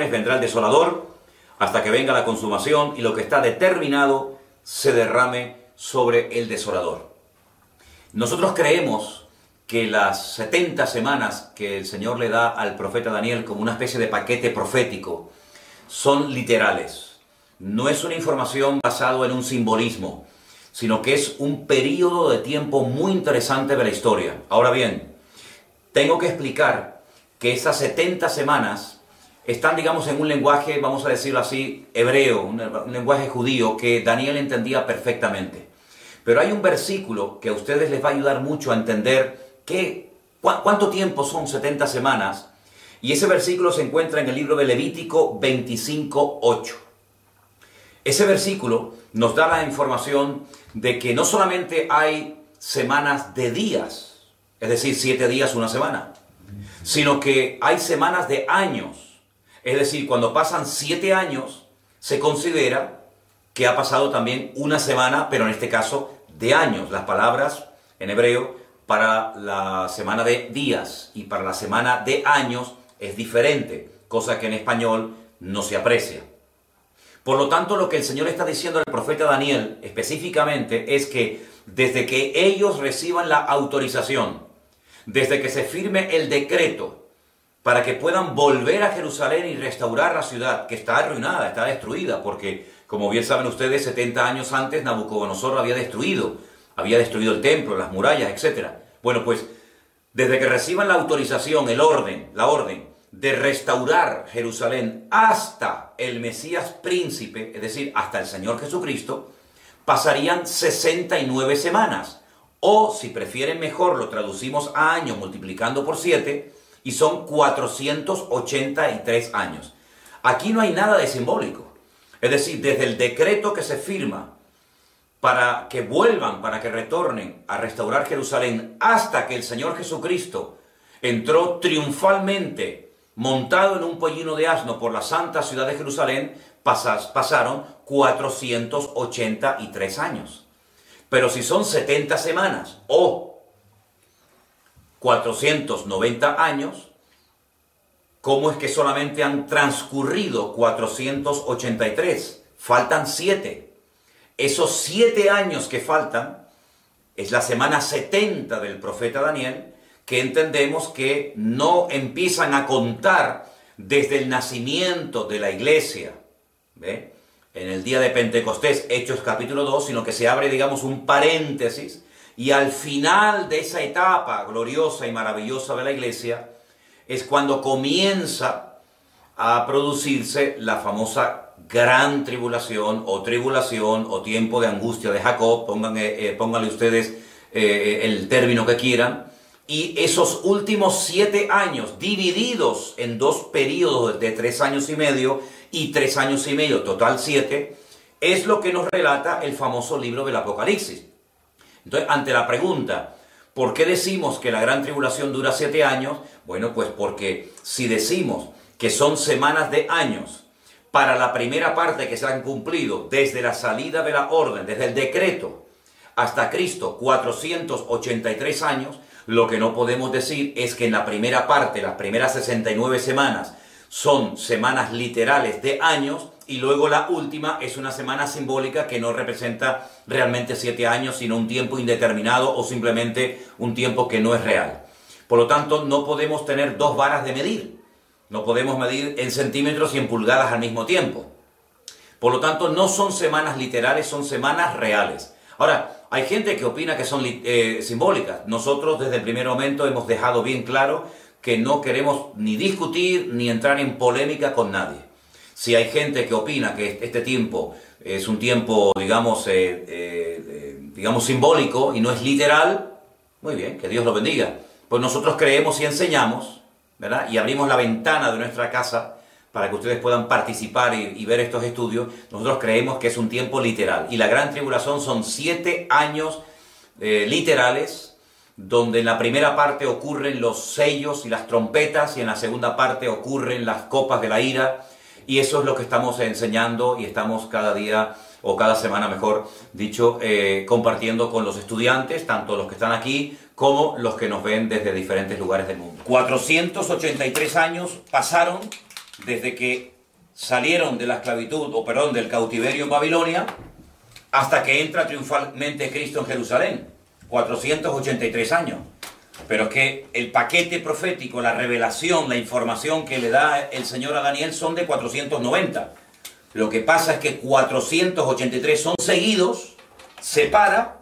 vendrá el desolador hasta que venga la consumación y lo que está determinado se derrame sobre el desolador. Nosotros creemos que las 70 semanas que el Señor le da al profeta Daniel como una especie de paquete profético son literales. No es una información basada en un simbolismo, sino que es un periodo de tiempo muy interesante de la historia. Ahora bien, tengo que explicar que esas 70 semanas están, digamos, en un lenguaje, vamos a decirlo así, hebreo, un lenguaje judío que Daniel entendía perfectamente. Pero hay un versículo que a ustedes les va a ayudar mucho a entender cuánto tiempo son 70 semanas, y ese versículo se encuentra en el libro de Levítico 25:8. Ese versículo nos da la información de que no solamente hay semanas de días, es decir, 7 días, una semana, sino que hay semanas de años. Es decir, cuando pasan 7 años, se considera que ha pasado también una semana, pero en este caso de años. Las palabras en hebreo para la semana de días y para la semana de años es diferente, cosa que en español no se aprecia. Por lo tanto, lo que el Señor está diciendo al profeta Daniel específicamente es que desde que ellos reciban la autorización, desde que se firme el decreto, para que puedan volver a Jerusalén y restaurar la ciudad, que está arruinada, está destruida, porque, como bien saben ustedes, 70 años antes Nabucodonosor había destruido el templo, las murallas, etc. Bueno, pues, desde que reciban la autorización, la orden de restaurar Jerusalén hasta el Mesías príncipe, es decir, hasta el Señor Jesucristo, pasarían 69 semanas. O, si prefieren mejor, lo traducimos a años multiplicando por 7, y son 483 años. Aquí no hay nada de simbólico. Es decir, desde el decreto que se firma para que vuelvan, para que retornen a restaurar Jerusalén, hasta que el Señor Jesucristo entró triunfalmente montado en un pollino de asno por la santa ciudad de Jerusalén, pasaron 483 años. Pero si son 70 semanas o 490 años, ¿cómo es que solamente han transcurrido 483? Faltan 7. Esos 7 años que faltan es la semana 70 del profeta Daniel, que entendemos que no empiezan a contar desde el nacimiento de la iglesia, ¿ve?, en el día de Pentecostés, Hechos capítulo 2, sino que se abre, digamos, un paréntesis. Y al final de esa etapa gloriosa y maravillosa de la iglesia es cuando comienza a producirse la famosa gran tribulación o tiempo de angustia de Jacob, pónganle ustedes el término que quieran, y esos últimos 7 años divididos en 2 periodos de 3 años y medio y 3 años y medio, total 7, es lo que nos relata el famoso libro del Apocalipsis. Entonces, ante la pregunta, ¿por qué decimos que la gran tribulación dura 7 años? Bueno, pues porque si decimos que son semanas de años para la primera parte que se han cumplido desde la salida de la orden, desde el decreto hasta Cristo, 483 años, lo que no podemos decir es que en la primera parte, las primeras 69 semanas, son semanas literales de años, y luego la última es una semana simbólica que no representa realmente 7 años, sino un tiempo indeterminado o simplemente un tiempo que no es real. Por lo tanto, no podemos tener 2 varas de medir. No podemos medir en centímetros y en pulgadas al mismo tiempo. Por lo tanto, no son semanas literales, son semanas reales. Ahora, hay gente que opina que son simbólicas. Nosotros desde el primer momento hemos dejado bien claro que no queremos ni discutir ni entrar en polémica con nadie. Si hay gente que opina que este tiempo es un tiempo, digamos, simbólico y no es literal, muy bien, que Dios lo bendiga. Pues nosotros creemos y enseñamos, ¿verdad?, y abrimos la ventana de nuestra casa para que ustedes puedan participar y ver estos estudios. Nosotros creemos que es un tiempo literal. Y la gran tribulación son 7 años literales, donde en la primera parte ocurren los sellos y las trompetas, y en la segunda parte ocurren las copas de la ira, y eso es lo que estamos enseñando y estamos cada día, o cada semana mejor dicho, compartiendo con los estudiantes, tanto los que están aquí como los que nos ven desde diferentes lugares del mundo. 483 años pasaron desde que salieron de la esclavitud, o perdón, del cautiverio en Babilonia, hasta que entra triunfalmente Cristo en Jerusalén. 483 años. Pero es que el paquete profético, la revelación, la información que le da el Señor a Daniel son de 490. Lo que pasa es que 483 son seguidos, se para,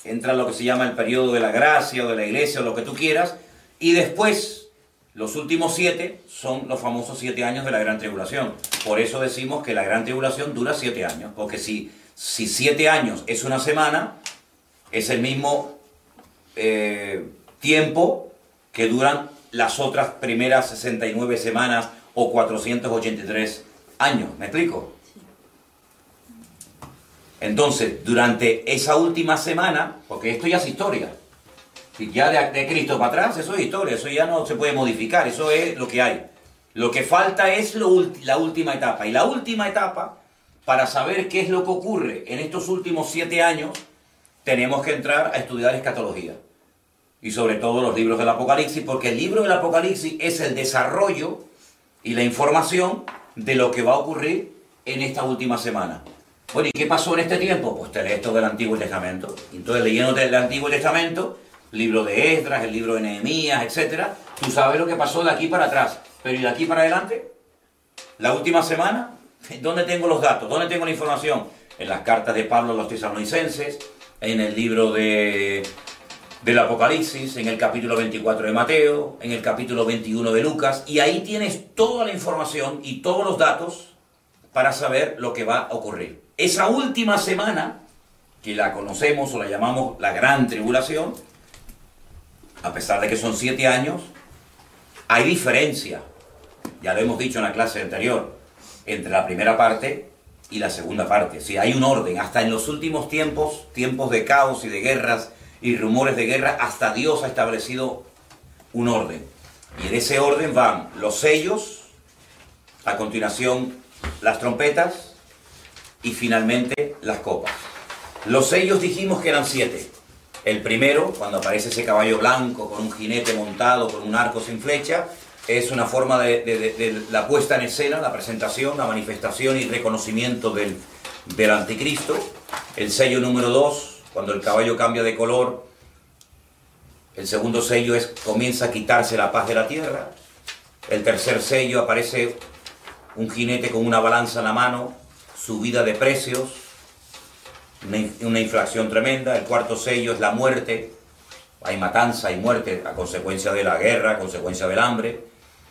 entra lo que se llama el periodo de la gracia o de la iglesia o lo que tú quieras, y después los últimos 7 son los famosos 7 años de la gran tribulación. Por eso decimos que la gran tribulación dura 7 años, porque si 7 años es una semana, es el mismo tiempo que duran las otras primeras 69 semanas o 483 años. ¿Me explico? Entonces, durante esa última semana, porque esto ya es historia, y ya de Cristo para atrás, eso es historia, eso ya no se puede modificar, eso es lo que hay. Lo que falta es la última etapa. Y la última etapa, para saber qué es lo que ocurre en estos últimos 7 años, tenemos que entrar a estudiar escatología. Y sobre todo los libros del Apocalipsis, porque el libro del Apocalipsis es el desarrollo y la información de lo que va a ocurrir en esta última semana. Bueno, ¿y qué pasó en este tiempo? Pues te lees todo el Antiguo Testamento. Entonces, leyéndote el Antiguo Testamento, el libro de Esdras, el libro de Nehemías, etc., tú sabes lo que pasó de aquí para atrás. Pero ¿y de aquí para adelante? ¿La última semana? ¿Dónde tengo los datos? ¿Dónde tengo la información? En las cartas de Pablo a los tesalonicenses, en el libro del Apocalipsis, en el capítulo 24 de Mateo, en el capítulo 21 de Lucas, y ahí tienes toda la información y todos los datos para saber lo que va a ocurrir. Esa última semana, que la conocemos o la llamamos la Gran Tribulación, a pesar de que son 7 años, hay diferencia, ya lo hemos dicho en la clase anterior, entre la primera parte y la segunda parte. Sí, hay un orden, hasta en los últimos tiempos, tiempos de caos y de guerras y rumores de guerra, hasta Dios ha establecido un orden. Y en ese orden van los sellos, a continuación las trompetas y finalmente las copas. Los sellos dijimos que eran 7. El primero, cuando aparece ese caballo blanco con un jinete montado, con un arco sin flecha, es una forma de la puesta en escena, la presentación, la manifestación y reconocimiento del anticristo. El sello número 2, cuando el caballo cambia de color, el segundo sello comienza a quitarse la paz de la tierra. El tercer sello, aparece un jinete con una balanza en la mano, subida de precios, una inflación tremenda. El cuarto sello es la muerte, hay matanza y muerte a consecuencia de la guerra, a consecuencia del hambre.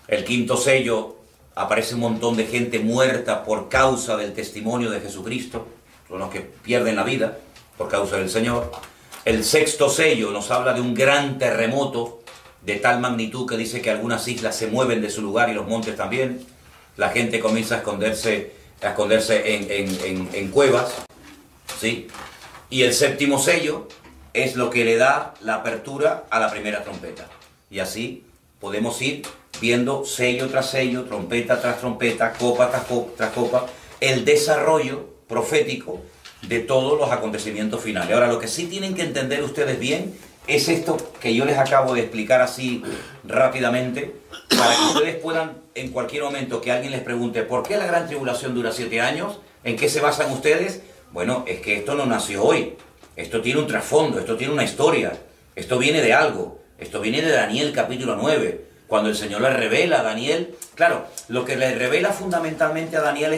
El quinto sello, aparece un montón de gente muerta por causa del testimonio de Jesucristo, son los que pierden la vida por causa del Señor. El sexto sello nos habla de un gran terremoto de tal magnitud que dice que algunas islas se mueven de su lugar y los montes también. La gente comienza a esconderse en cuevas, ¿sí? Y el séptimo sello es lo que le da la apertura a la primera trompeta. Y así podemos ir viendo sello tras sello, trompeta tras trompeta, copa tras copa, el desarrollo profético de todos los acontecimientos finales. Ahora, lo que sí tienen que entender ustedes bien es esto que yo les acabo de explicar así rápidamente, para que ustedes puedan, en cualquier momento que alguien les pregunte ¿por qué la gran tribulación dura 7 años? ¿En qué se basan ustedes? Bueno, es que esto no nació hoy, esto tiene un trasfondo, esto tiene una historia, esto viene de algo, esto viene de Daniel capítulo 9, cuando el Señor le revela a Daniel. Claro, lo que le revela fundamentalmente a Daniel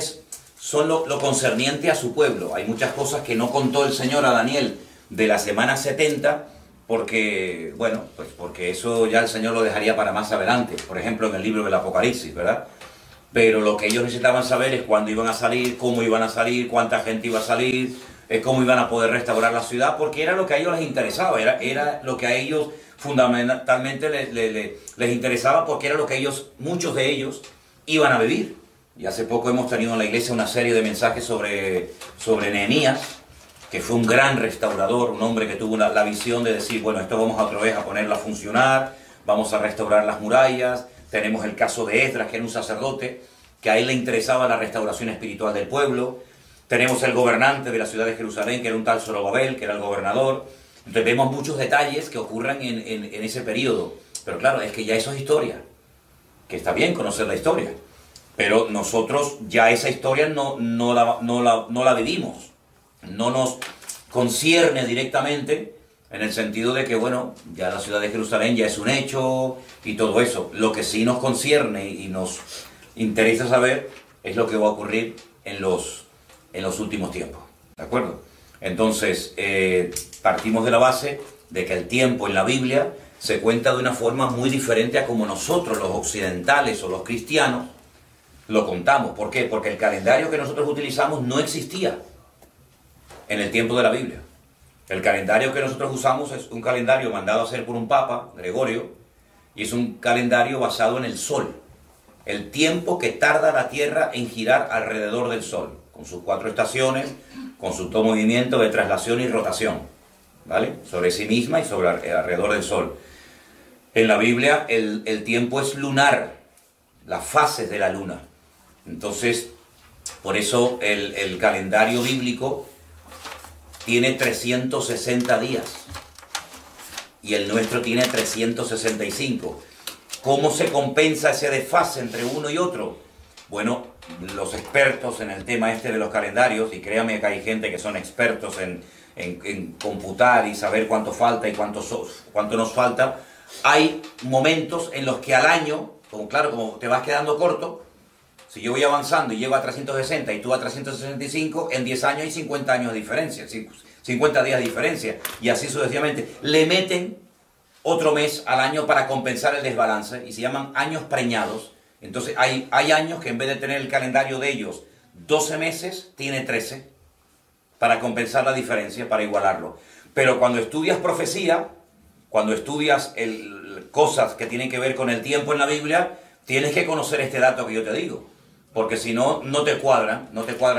son lo concerniente a su pueblo. Hay muchas cosas que no contó el Señor a Daniel de la semana 70, porque, bueno, pues porque eso ya el Señor lo dejaría para más adelante, por ejemplo en el libro del Apocalipsis, ¿verdad? Pero lo que ellos necesitaban saber es cuándo iban a salir, cómo iban a salir, cuánta gente iba a salir, cómo iban a poder restaurar la ciudad, porque era lo que a ellos les interesaba, era lo que a ellos fundamentalmente les interesaba, porque era lo que ellos, muchos de ellos, iban a vivir. Y hace poco hemos tenido en la iglesia una serie de mensajes sobre Nehemías, que fue un gran restaurador, un hombre que tuvo la visión de decir, bueno, esto vamos otra vez a ponerlo a funcionar, vamos a restaurar las murallas. Tenemos el caso de Esdras, que era un sacerdote, que a él le interesaba la restauración espiritual del pueblo. Tenemos el gobernante de la ciudad de Jerusalén, que era un tal Zorobabel, que era el gobernador. Entonces vemos muchos detalles que ocurran en ese periodo. Pero claro, es que ya eso es historia. que está bien conocer la historia, pero nosotros ya esa historia no la vivimos, no nos concierne directamente en el sentido de que, bueno, ya la ciudad de Jerusalén ya es un hecho y todo eso. Lo que sí nos concierne y nos interesa saber es lo que va a ocurrir en los últimos tiempos, ¿de acuerdo? Entonces, partimos de la base de que el tiempo en la Biblia se cuenta de una forma muy diferente a como nosotros, los occidentales o los cristianos, lo contamos. ¿Por qué? Porque el calendario que nosotros utilizamos no existía en el tiempo de la Biblia. El calendario que nosotros usamos es un calendario mandado a hacer por un papa, Gregorio, y es un calendario basado en el sol. El tiempo que tarda la Tierra en girar alrededor del sol, con sus 4 estaciones, con su todo movimiento de traslación y rotación, ¿vale? Sobre sí misma y sobre alrededor del sol. En la Biblia el tiempo es lunar, las fases de la luna. Entonces, por eso el calendario bíblico tiene 360 días y el nuestro tiene 365. ¿Cómo se compensa ese desfase entre uno y otro? Bueno, los expertos en el tema este de los calendarios, y créame que hay gente que son expertos en computar y saber cuánto falta y cuánto nos falta, hay momentos en los que al año, como te vas quedando corto, si yo voy avanzando y llego a 360 y tú a 365, en 10 años hay 50 años de diferencia, 50 días de diferencia, y así sucesivamente. Le meten otro mes al año para compensar el desbalance, y se llaman años preñados. Entonces hay años que en vez de tener el calendario de ellos 12 meses, tiene 13, para compensar la diferencia, para igualarlo. Pero cuando estudias profecía, cuando estudias cosas que tienen que ver con el tiempo en la Biblia, tienes que conocer este dato que yo te digo. Porque si no, no te cuadran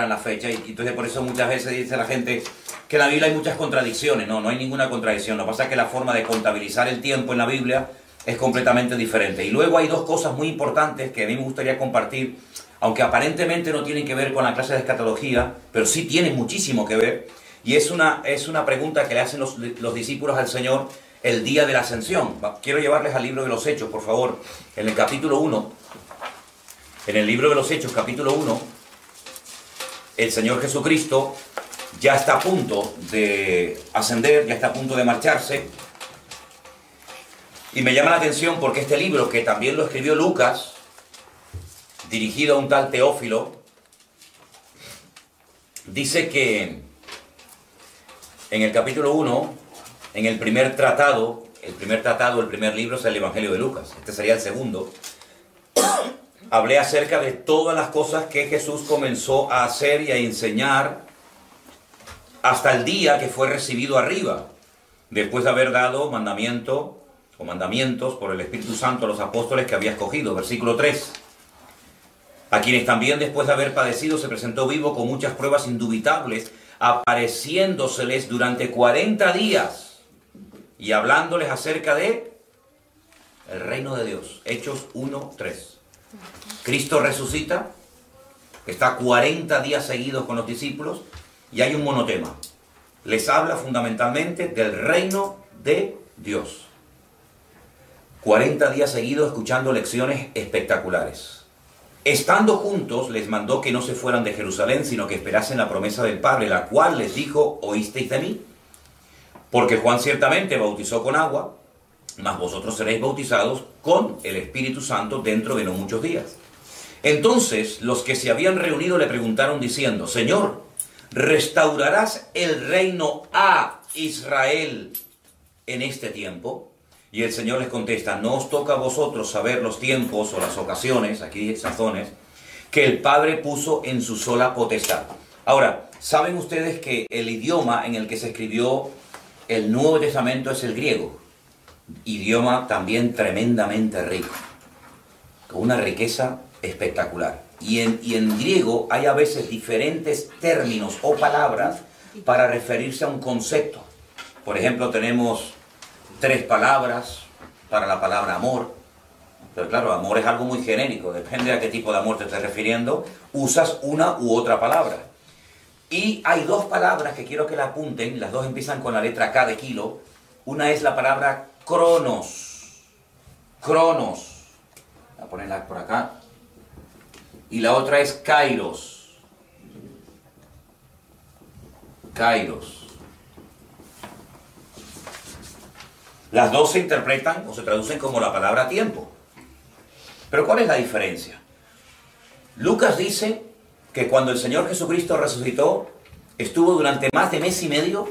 las fechas. Y entonces por eso muchas veces dice la gente que en la Biblia hay muchas contradicciones. No hay ninguna contradicción. Lo que pasa es que la forma de contabilizar el tiempo en la Biblia es completamente diferente. Y luego hay dos cosas muy importantes que a mí me gustaría compartir, aunque aparentemente no tienen que ver con la clase de escatología, pero sí tienen muchísimo que ver. Y es una pregunta que le hacen los discípulos al Señor el día de la ascensión. Quiero llevarles al libro de los Hechos, por favor. En el capítulo 1, en el libro de los Hechos, capítulo 1, el Señor Jesucristo ya está a punto de ascender, ya está a punto de marcharse. Y me llama la atención porque este libro, que también lo escribió Lucas, dirigido a un tal Teófilo, dice que en el capítulo 1, en el primer libro es el Evangelio de Lucas, este sería el segundo, hablé acerca de todas las cosas que Jesús comenzó a hacer y a enseñar hasta el día que fue recibido arriba, después de haber dado mandamientos por el Espíritu Santo a los apóstoles que había escogido. Versículo 3. A quienes también después de haber padecido se presentó vivo con muchas pruebas indubitables, apareciéndoseles durante 40 días y hablándoles acerca de el reino de Dios. Hechos 1:3. Cristo resucita, está 40 días seguidos con los discípulos y hay un monotema. Les habla fundamentalmente del reino de Dios. 40 días seguidos escuchando lecciones espectaculares. Estando juntos, les mandó que no se fueran de Jerusalén, sino que esperasen la promesa del Padre, la cual les dijo: ¿oísteis de mí? Porque Juan ciertamente bautizó con agua, mas vosotros seréis bautizados con el Espíritu Santo dentro de no muchos días. Entonces los que se habían reunido le preguntaron diciendo: Señor, ¿restaurarás el reino a Israel en este tiempo? Y el Señor les contesta: no os toca a vosotros saber los tiempos o las ocasiones, aquí sazones, que el Padre puso en su sola potestad. Ahora, ¿saben ustedes que el idioma en el que se escribió el Nuevo Testamento es el griego? Idioma también tremendamente rico, con una riqueza espectacular. Y en griego hay a veces diferentes términos o palabras para referirse a un concepto. Por ejemplo, tenemos 3 palabras para la palabra amor. Pero claro, amor es algo muy genérico, depende a qué tipo de amor te estés refiriendo, usas una u otra palabra. Y hay 2 palabras que quiero que la apunten, las 2 empiezan con la letra K de kilo. Una es la palabra cronos, Voy a ponerla por acá. Y la otra es kairos. Kairos. Las dos se interpretan o se traducen como la palabra tiempo. Pero ¿cuál es la diferencia? Lucas dice que cuando el Señor Jesucristo resucitó, estuvo durante más de mes y medio,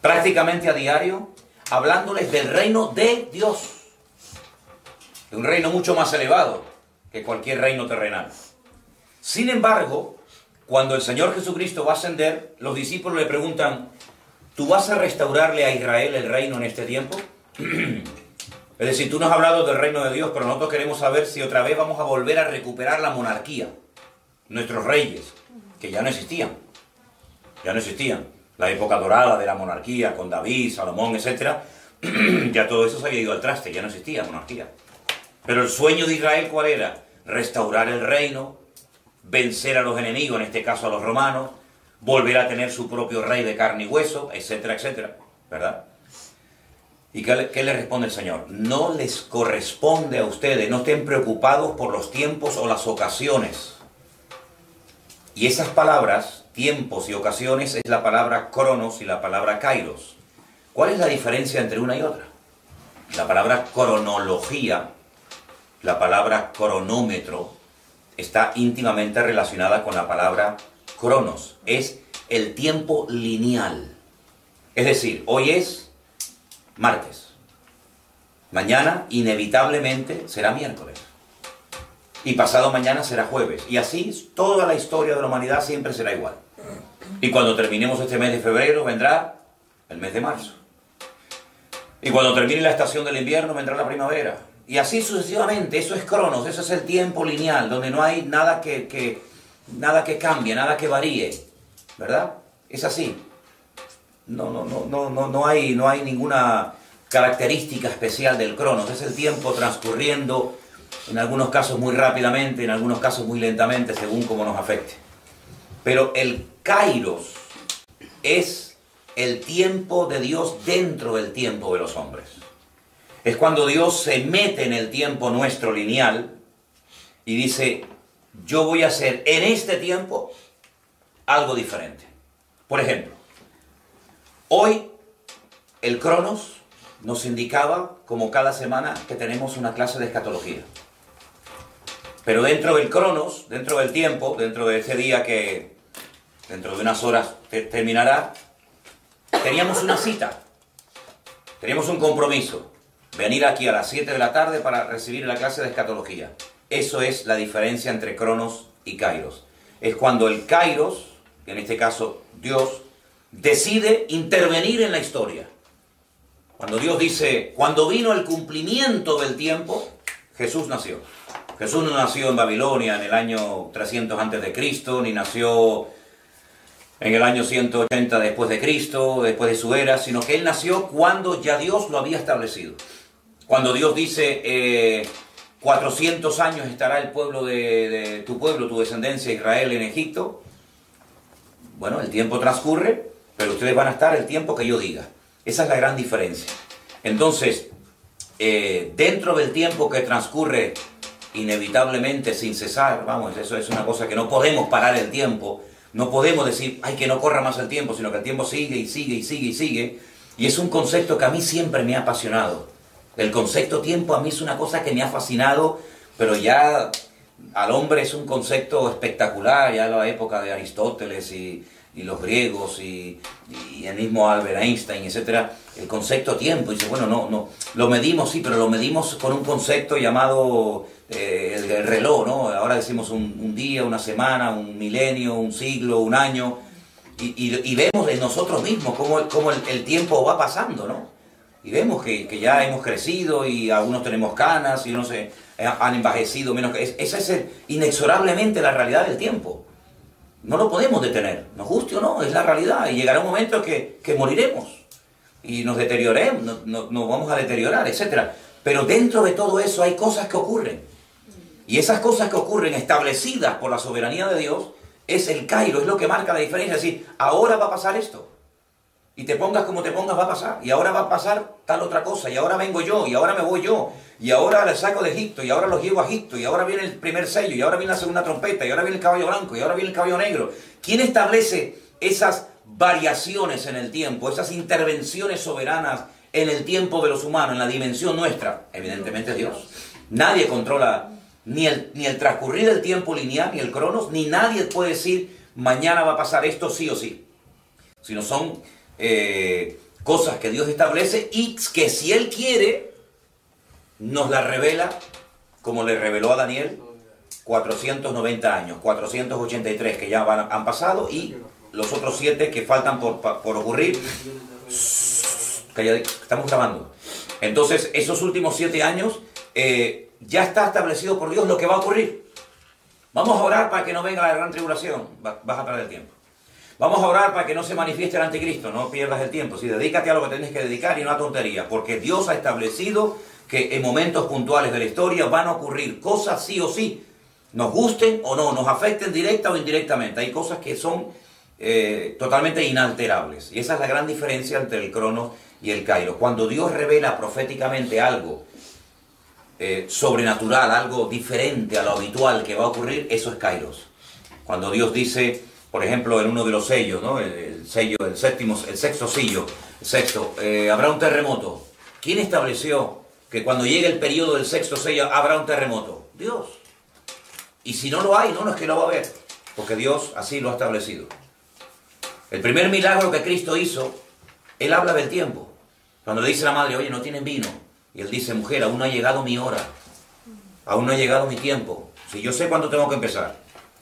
prácticamente a diario, hablándoles del reino de Dios. De un reino mucho más elevado que cualquier reino terrenal. Sin embargo, cuando el Señor Jesucristo va a ascender, los discípulos le preguntan, ¿tú vas a restaurarle a Israel el reino en este tiempo? Es decir, tú nos has hablado del reino de Dios, pero nosotros queremos saber si otra vez vamos a volver a recuperar la monarquía. Nuestros reyes, que ya no existían. Ya no existían. La época dorada de la monarquía, con David, Salomón, etc. Ya todo eso se había ido al traste, ya no existía monarquía. Pero el sueño de Israel, ¿cuál era? Restaurar el reino, vencer a los enemigos, en este caso a los romanos, volver a tener su propio rey de carne y hueso, etcétera, etcétera, ¿verdad? ¿Y qué le responde el Señor? No les corresponde a ustedes, no estén preocupados por los tiempos o las ocasiones. Y esas palabras, tiempos y ocasiones, es la palabra cronos y la palabra kairos. ¿Cuál es la diferencia entre una y otra? La palabra cronología, la palabra cronómetro, está íntimamente relacionada con la palabra cronos. Es el tiempo lineal. Es decir, hoy es martes. Mañana, inevitablemente, será miércoles. Y pasado mañana será jueves. Y así, toda la historia de la humanidad siempre será igual. Y cuando terminemos este mes de febrero, vendrá el mes de marzo. Y cuando termine la estación del invierno, vendrá la primavera. Y así sucesivamente. Eso es cronos, eso es el tiempo lineal, donde no hay nada que cambie, nada que varíe. ¿Verdad? Es así. No hay ninguna característica especial del cronos. Es el tiempo transcurriendo, en algunos casos muy rápidamente, en algunos casos muy lentamente, según cómo nos afecte. Pero el kairos es el tiempo de Dios dentro del tiempo de los hombres. Es cuando Dios se mete en el tiempo nuestro lineal y dice, yo voy a hacer en este tiempo algo diferente. Por ejemplo, hoy el cronos nos indicaba, como cada semana, que tenemos una clase de escatología. Pero dentro del cronos, dentro del tiempo, dentro de ese día que dentro de unas horas terminará, teníamos una cita, teníamos un compromiso, venir aquí a las 7 de la tarde para recibir la clase de escatología. Eso es la diferencia entre cronos y kairos. Es cuando el kairos, en este caso Dios, decide intervenir en la historia. Cuando Dios dice, cuando vino el cumplimiento del tiempo, Jesús nació. Jesús no nació en Babilonia en el año 300 antes de Cristo, ni nació en el año 180 después de Cristo, después de su era, sino que Él nació cuando ya Dios lo había establecido. Cuando Dios dice, 400 años estará el pueblo de tu pueblo, tu descendencia Israel en Egipto. Bueno, el tiempo transcurre, pero ustedes van a estar el tiempo que yo diga. Esa es la gran diferencia. Entonces, dentro del tiempo que transcurre inevitablemente sin cesar, vamos, eso es una cosa que no podemos parar el tiempo, no podemos decir, ay, que no corra más el tiempo, sino que el tiempo sigue y sigue y sigue y sigue. Y es un concepto que a mí siempre me ha apasionado. El concepto tiempo a mí es una cosa que me ha fascinado, pero ya al hombre es un concepto espectacular, ya en la época de Aristóteles y los griegos y el mismo Albert Einstein, etcétera, el concepto tiempo. Y dice, bueno, no, lo medimos, sí, pero lo medimos con un concepto llamado el reloj, ¿no? Ahora decimos un día, una semana, un milenio, un siglo, un año, y vemos en nosotros mismos cómo el tiempo va pasando, ¿no? Y vemos que ya hemos crecido y algunos tenemos canas y unos han envejecido menos. Esa es inexorablemente la realidad del tiempo. No lo podemos detener, nos guste o no, es la realidad. Y llegará un momento que moriremos y nos deterioremos, nos vamos a deteriorar, etc. Pero dentro de todo eso hay cosas que ocurren. Y esas cosas que ocurren establecidas por la soberanía de Dios es el kairos, es lo que marca la diferencia. Es decir, ahora va a pasar esto. Y te pongas como te pongas, va a pasar. Y ahora va a pasar tal otra cosa. Y ahora vengo yo. Y ahora me voy yo. Y ahora les saco de Egipto. Y ahora los llevo a Egipto. Y ahora viene el primer sello. Y ahora viene la segunda trompeta. Y ahora viene el caballo blanco. Y ahora viene el caballo negro. ¿Quién establece esas variaciones en el tiempo? Esas intervenciones soberanas en el tiempo de los humanos, en la dimensión nuestra. Evidentemente Dios. Nadie controla ni el transcurrir del tiempo lineal, ni el cronos, ni nadie puede decir mañana va a pasar esto sí o sí. Sino son cosas que Dios establece y que si Él quiere, nos las revela, como le reveló a Daniel, 490 años, 483 que ya han pasado y los otros 7 que faltan por ocurrir. Estamos grabando. Entonces, esos últimos 7 años ya está establecido por Dios lo que va a ocurrir. Vamos a orar para que no venga la gran tribulación. Vas a perder el tiempo. Vamos a orar para que no se manifieste el anticristo. No pierdas el tiempo. Sí, dedícate a lo que tienes que dedicar y no a tonterías. Porque Dios ha establecido que en momentos puntuales de la historia van a ocurrir cosas sí o sí. Nos gusten o no, nos afecten directa o indirectamente. Hay cosas que son totalmente inalterables. Y esa es la gran diferencia entre el cronos y el kairos. Cuando Dios revela proféticamente algo sobrenatural, algo diferente a lo habitual que va a ocurrir, eso es kairos. Cuando Dios dice, por ejemplo, en uno de los sellos, ¿no? el sexto sello, habrá un terremoto. ¿Quién estableció que cuando llegue el periodo del sexto sello habrá un terremoto? Dios. Y si no lo hay, no es que lo va a haber, porque Dios así lo ha establecido. El primer milagro que Cristo hizo, Él habla del tiempo. Cuando le dice a la madre, oye, no tienen vino. Y Él dice, mujer, aún no ha llegado mi hora. Aún no ha llegado mi tiempo. Si yo sé cuándo tengo que empezar.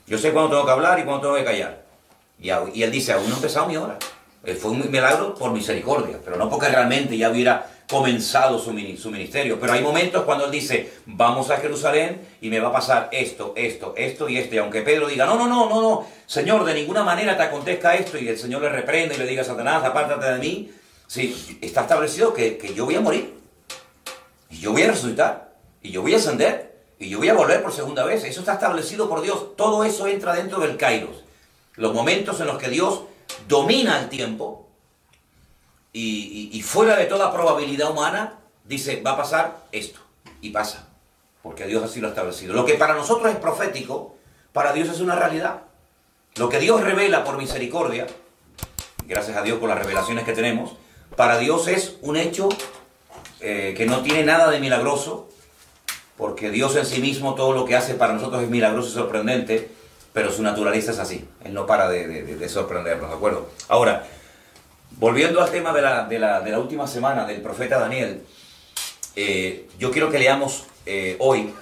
Yo sé cuándo tengo que hablar y cuándo tengo que callar. Y Él dice, aún no ha empezado mi hora. Fue un milagro por misericordia, pero no porque realmente ya hubiera comenzado su ministerio. Pero hay momentos cuando Él dice, vamos a Jerusalén y me va a pasar esto y esto. Y aunque Pedro diga, no, Señor, de ninguna manera te acontezca esto, y el Señor le reprende y le diga, Satanás, apártate de mí. Sí, está establecido que yo voy a morir. Y yo voy a resucitar. Y yo voy a ascender. Y yo voy a volver por segunda vez. Eso está establecido por Dios. Todo eso entra dentro del kairos. Los momentos en los que Dios domina el tiempo y fuera de toda probabilidad humana, dice, va a pasar esto. Y pasa. Porque Dios así lo ha establecido. Lo que para nosotros es profético, para Dios es una realidad. Lo que Dios revela por misericordia, gracias a Dios por las revelaciones que tenemos, para Dios es un hecho que no tiene nada de milagroso, porque Dios en sí mismo todo lo que hace para nosotros es milagroso y sorprendente, pero su naturaleza es así. Él no para de sorprendernos, ¿de acuerdo? Ahora, volviendo al tema de la última semana del profeta Daniel, yo quiero que leamos hoy,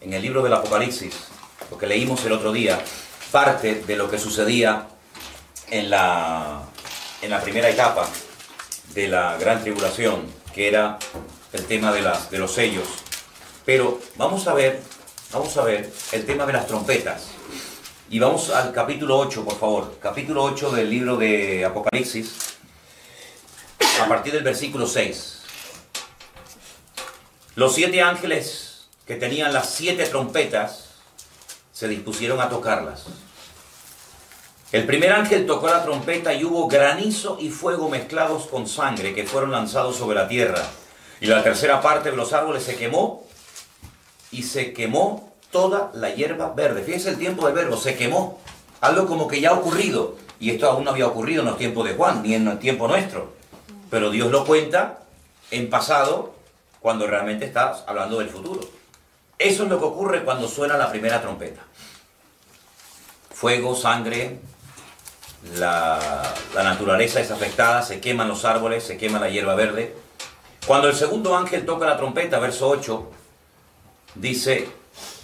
en el libro del Apocalipsis, lo que leímos el otro día, parte de lo que sucedía en la primera etapa de la gran tribulación, que era el tema de los sellos. Pero vamos a ver el tema de las trompetas. Y vamos al capítulo 8, por favor. Capítulo 8 del libro de Apocalipsis, a partir del versículo 6. Los 7 ángeles que tenían las 7 trompetas se dispusieron a tocarlas. El primer ángel tocó la trompeta y hubo granizo y fuego mezclados con sangre que fueron lanzados sobre la tierra. Y la tercera parte de los árboles se quemó y se quemó toda la hierba verde. Fíjense el tiempo del verbo, se quemó. Algo como que ya ha ocurrido. Y esto aún no había ocurrido en los tiempos de Juan, ni en el tiempo nuestro. Pero Dios lo cuenta en pasado, cuando realmente está hablando del futuro. Eso es lo que ocurre cuando suena la primera trompeta. Fuego, sangre, la naturaleza es afectada, se queman los árboles, se quema la hierba verde. Cuando el segundo ángel toca la trompeta, verso 8, dice,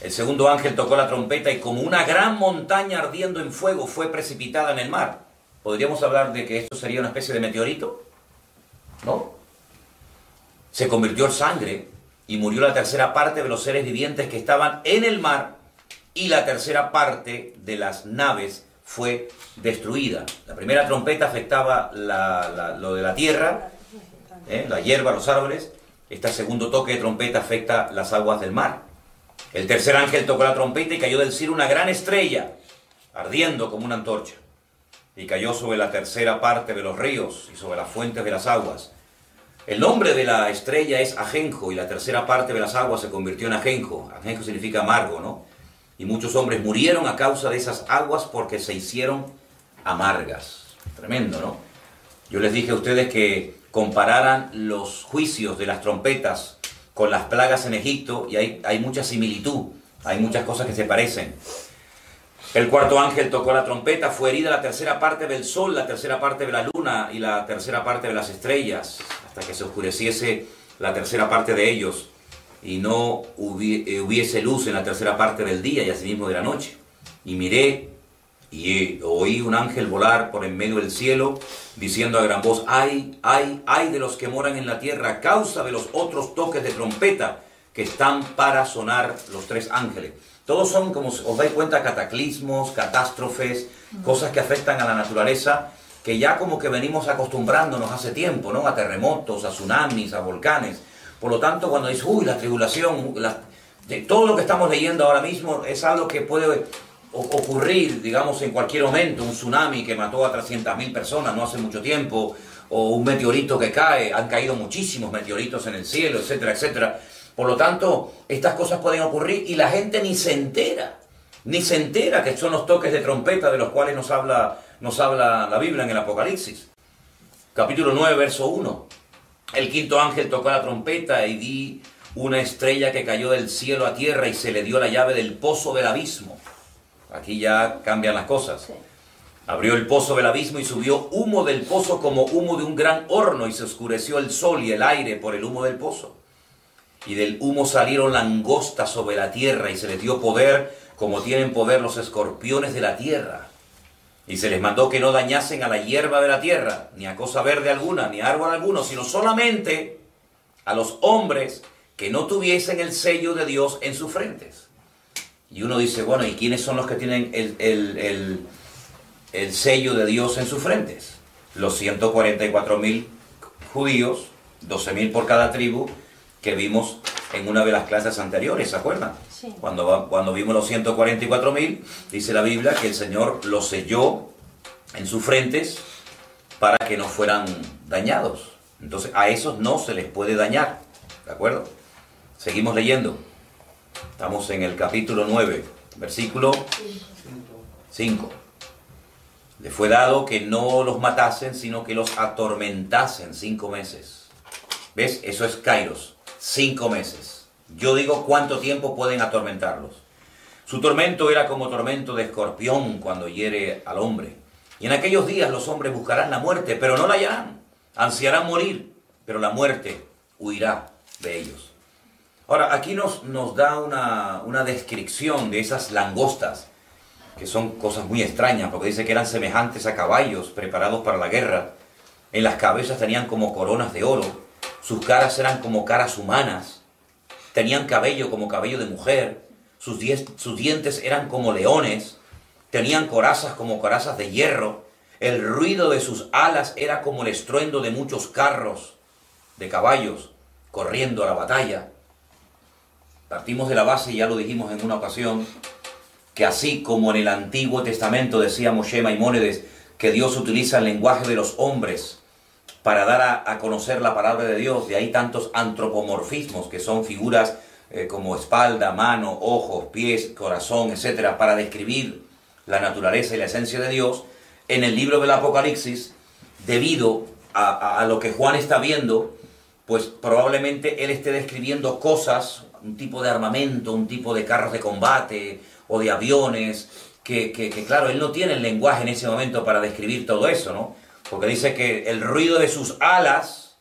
el segundo ángel tocó la trompeta y como una gran montaña ardiendo en fuego fue precipitada en el mar. ¿Podríamos hablar de que esto sería una especie de meteorito? ¿No? Se convirtió en sangre y murió la tercera parte de los seres vivientes que estaban en el mar y la tercera parte de las naves fue destruida. La primera trompeta afectaba lo de la tierra, la hierba, los árboles. Este segundo toque de trompeta afecta las aguas del mar. El tercer ángel tocó la trompeta y cayó del cielo una gran estrella, ardiendo como una antorcha. y cayó sobre la tercera parte de los ríos y sobre las fuentes de las aguas. El nombre de la estrella es Ajenjo, y la tercera parte de las aguas se convirtió en Ajenjo. Ajenjo significa amargo, ¿no? Y muchos hombres murieron a causa de esas aguas porque se hicieron amargas. Tremendo, ¿no? Yo les dije a ustedes que compararan los juicios de las trompetas con las plagas en Egipto, y hay mucha similitud, hay muchas cosas que se parecen. El cuarto ángel tocó la trompeta, fue herida la tercera parte del sol, la tercera parte de la luna y la tercera parte de las estrellas, hasta que se oscureciese la tercera parte de ellos, y no hubiese luz en la tercera parte del día y asimismo de la noche. Y miré y oí un ángel volar por en medio del cielo, diciendo a gran voz: ¡ay, ay, ay de los que moran en la tierra a causa de los otros toques de trompeta que están para sonar los tres ángeles! Todos son, como os dais cuenta, cataclismos, catástrofes, cosas que afectan a la naturaleza, que ya como que venimos acostumbrándonos hace tiempo, ¿no? A terremotos, a tsunamis, a volcanes. Por lo tanto, cuando dices, uy, la tribulación, todo lo que estamos leyendo ahora mismo es algo que puede ocurrir, digamos, en cualquier momento. Un tsunami que mató a 300.000 personas no hace mucho tiempo, o un meteorito que cae, han caído muchísimos meteoritos en el cielo, etcétera, etcétera. Por lo tanto, estas cosas pueden ocurrir y la gente ni se entera que son los toques de trompeta de los cuales nos habla la Biblia en el Apocalipsis. Capítulo 9, verso 1. El quinto ángel tocó la trompeta y vi una estrella que cayó del cielo a tierra y se le dio la llave del pozo del abismo. Aquí ya cambian las cosas. Sí. Abrió el pozo del abismo y subió humo del pozo como humo de un gran horno, y se oscureció el sol y el aire por el humo del pozo. Y del humo salieron langostas sobre la tierra, y se les dio poder como tienen poder los escorpiones de la tierra. Y se les mandó que no dañasen a la hierba de la tierra, ni a cosa verde alguna, ni a árbol alguno, sino solamente a los hombres que no tuviesen el sello de Dios en sus frentes. Y uno dice, bueno, ¿y quiénes son los que tienen el sello de Dios en sus frentes? Los 144.000 judíos, 12.000 por cada tribu, que vimos en una de las clases anteriores, ¿se acuerdan? Sí. Cuando vimos los 144.000, dice la Biblia que el Señor los selló en sus frentes para que no fueran dañados. Entonces a esos no se les puede dañar, ¿de acuerdo? Seguimos leyendo. Estamos en el capítulo 9, versículo 5. Le fue dado que no los matasen, sino que los atormentasen 5 meses. ¿Ves? Eso es Kairos. 5 meses. Yo digo, ¿cuánto tiempo pueden atormentarlos? Su tormento era como tormento de escorpión cuando hiere al hombre. Y en aquellos días los hombres buscarán la muerte, pero no la hallarán. Ansiarán morir, pero la muerte huirá de ellos. Ahora, aquí nos da una descripción de esas langostas, que son cosas muy extrañas, porque dice que eran semejantes a caballos preparados para la guerra. En las cabezas tenían como coronas de oro. Sus caras eran como caras humanas, tenían cabello como cabello de mujer, sus dientes eran como leones, tenían corazas como corazas de hierro, el ruido de sus alas era como el estruendo de muchos carros de caballos corriendo a la batalla. Partimos de la base, y ya lo dijimos en una ocasión, que así como en el Antiguo Testamento decía Moshe Maimónides que Dios utiliza el lenguaje de los hombres para dar a conocer la palabra de Dios, de ahí tantos antropomorfismos, que son figuras como espalda, mano, ojos, pies, corazón, etcétera, para describir la naturaleza y la esencia de Dios. En el libro del Apocalipsis, debido a lo que Juan está viendo, pues probablemente él esté describiendo cosas, un tipo de armamento, un tipo de carros de combate o de aviones, que claro, él no tiene el lenguaje en ese momento para describir todo eso, ¿no? Porque dice que el ruido de sus alas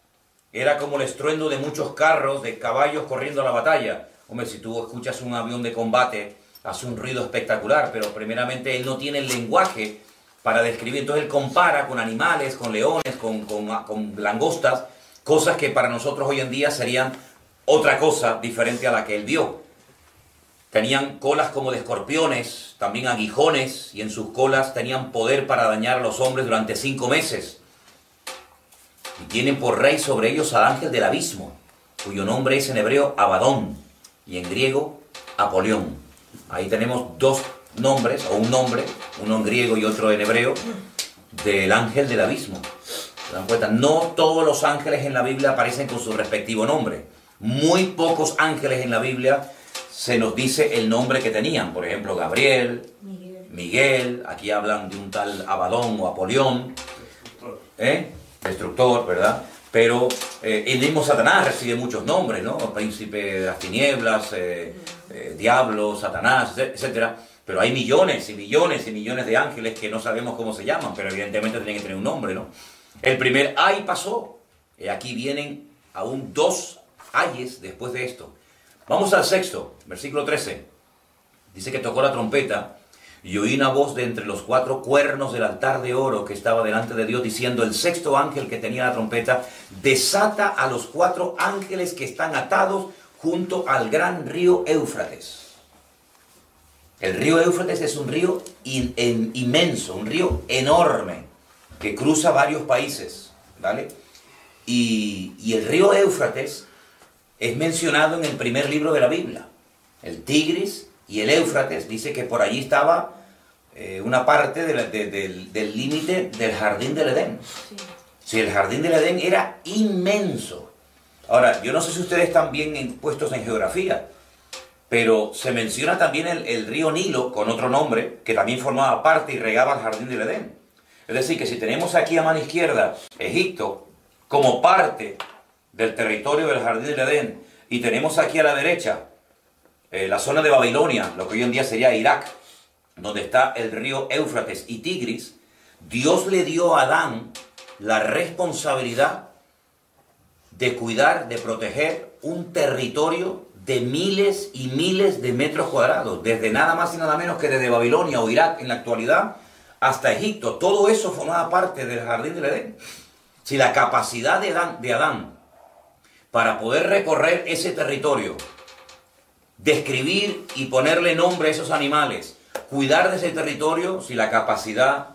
era como el estruendo de muchos carros, de caballos corriendo a la batalla. Hombre, si tú escuchas un avión de combate, hace un ruido espectacular, pero primeramente él no tiene el lenguaje para describir. Entonces él compara con animales, con leones, con langostas, cosas que para nosotros hoy en día serían otra cosa diferente a la que él vio. Tenían colas como de escorpiones, también aguijones, y en sus colas tenían poder para dañar a los hombres durante 5 meses. Y tienen por rey sobre ellos al ángel del abismo, cuyo nombre es en hebreo Abadón, y en griego Apolión. Ahí tenemos 2 nombres, o un nombre, uno en griego y otro en hebreo, del ángel del abismo. ¿Se dan cuenta? No todos los ángeles en la Biblia aparecen con su respectivo nombre. Muy pocos ángeles en la Biblia se nos dice el nombre que tenían. Por ejemplo, Gabriel, Miguel, aquí hablan de un tal Abadón o Apolión, destructor, ¿verdad? Pero el mismo Satanás recibe muchos nombres, ¿no? Príncipe de las tinieblas, diablo, Satanás, etcétera. Pero hay millones y millones y millones de ángeles que no sabemos cómo se llaman, pero evidentemente tienen que tener un nombre, ¿no? El primer ay pasó. Y aquí vienen aún 2 ayes después de esto. Vamos al sexto, versículo 13. Dice que tocó la trompeta y oí una voz de entre los 4 cuernos del altar de oro que estaba delante de Dios, diciendo: el sexto ángel que tenía la trompeta desata a los 4 ángeles que están atados junto al gran río Éufrates. El río Éufrates es un río inmenso, un río enorme que cruza varios países, ¿vale? Y el río Éufrates es mencionado en el primer libro de la Biblia. El Tigris y el Éufrates, dice que por allí estaba una parte del límite del jardín del Edén. Sí, el jardín del Edén era inmenso. Ahora, yo no sé si ustedes están bien puestos en geografía, pero se menciona también el río Nilo, con otro nombre, que también formaba parte y regaba el jardín del Edén. Es decir, que si tenemos aquí a mano izquierda Egipto como parte del territorio del jardín del Edén, y tenemos aquí a la derecha la zona de Babilonia, lo que hoy en día sería Irak, donde está el río Éufrates y Tigris, Dios le dio a Adán la responsabilidad de cuidar, de proteger un territorio de miles y miles de metros cuadrados, desde nada más y nada menos que desde Babilonia o Irak en la actualidad hasta Egipto. Todo eso formaba parte del jardín del Edén. Si la capacidad de Adán para poder recorrer ese territorio, describir y ponerle nombre a esos animales, cuidar de ese territorio, si la capacidad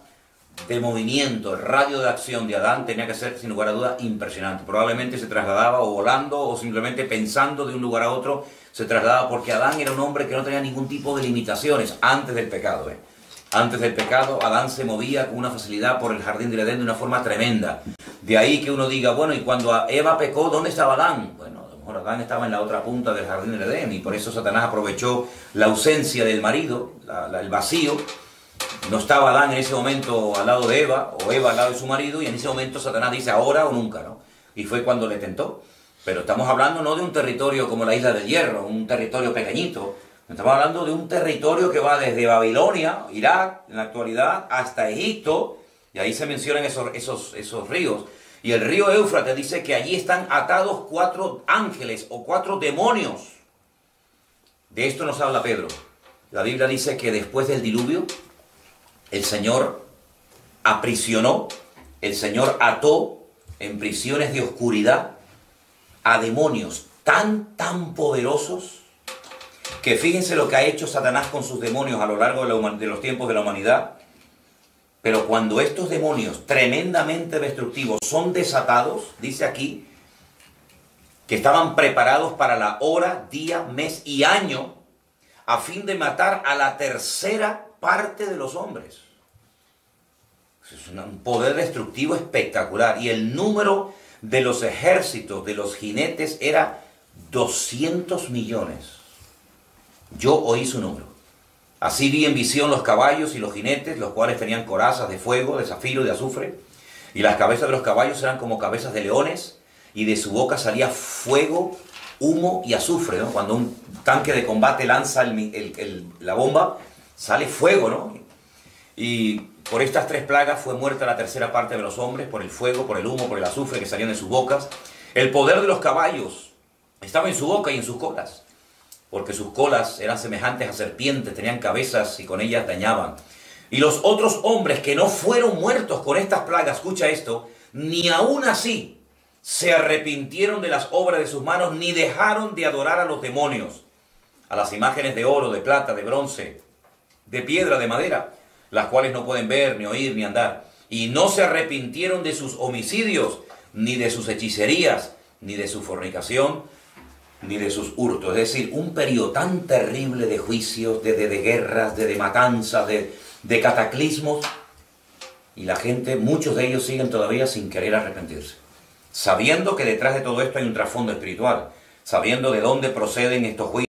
de movimiento, el radio de acción de Adán tenía que ser, sin lugar a dudas, impresionante. Probablemente se trasladaba o volando o simplemente pensando de un lugar a otro, se trasladaba, porque Adán era un hombre que no tenía ningún tipo de limitaciones antes del pecado. Antes del pecado, Adán se movía con una facilidad por el jardín del Edén de una forma tremenda. De ahí que uno diga, bueno, y cuando Eva pecó, ¿dónde estaba Adán? Bueno, a lo mejor Adán estaba en la otra punta del jardín del Edén, y por eso Satanás aprovechó la ausencia del marido, el vacío. No estaba Adán en ese momento al lado de Eva, o Eva al lado de su marido, y en ese momento Satanás dice ahora o nunca, ¿no? Y fue cuando le tentó. Pero estamos hablando no de un territorio como la Isla del Hierro, un territorio pequeñito. Estamos hablando de un territorio que va desde Babilonia, Irak, en la actualidad, hasta Egipto, y ahí se mencionan esos ríos. Y el río Éufrates dice que allí están atados 4 ángeles o 4 demonios. De esto nos habla Pedro. La Biblia dice que después del diluvio, el Señor aprisionó, el Señor ató en prisiones de oscuridad a demonios tan poderosos, que fíjense lo que ha hecho Satanás con sus demonios a lo largo de los tiempos de la humanidad. Pero cuando estos demonios tremendamente destructivos son desatados, dice aquí, que estaban preparados para la hora, día, mes y año, a fin de matar a la tercera parte de los hombres. Es un poder destructivo espectacular. Y el número de los ejércitos, de los jinetes, era 200 millones. Yo oí su número. Así vi en visión los caballos y los jinetes, los cuales tenían corazas de fuego, de zafiro y de azufre. Y las cabezas de los caballos eran como cabezas de leones, y de su boca salía fuego, humo y azufre, ¿no? Cuando un tanque de combate lanza la bomba, sale fuego, ¿no? Y por estas 3 plagas fue muerta la tercera parte de los hombres, por el fuego, por el humo, por el azufre que salían de sus bocas. El poder de los caballos estaba en su boca y en sus colas, porque sus colas eran semejantes a serpientes, tenían cabezas y con ellas dañaban. Y los otros hombres que no fueron muertos con estas plagas, escucha esto, ni aún así se arrepintieron de las obras de sus manos, ni dejaron de adorar a los demonios, a las imágenes de oro, de plata, de bronce, de piedra, de madera, las cuales no pueden ver, ni oír, ni andar. Y no se arrepintieron de sus homicidios, ni de sus hechicerías, ni de su fornicación, ni de sus hurtos. Es decir, un periodo tan terrible de juicios, de guerras, de matanzas, de cataclismos, y la gente, muchos de ellos siguen todavía sin querer arrepentirse, sabiendo que detrás de todo esto hay un trasfondo espiritual, sabiendo de dónde proceden estos juicios.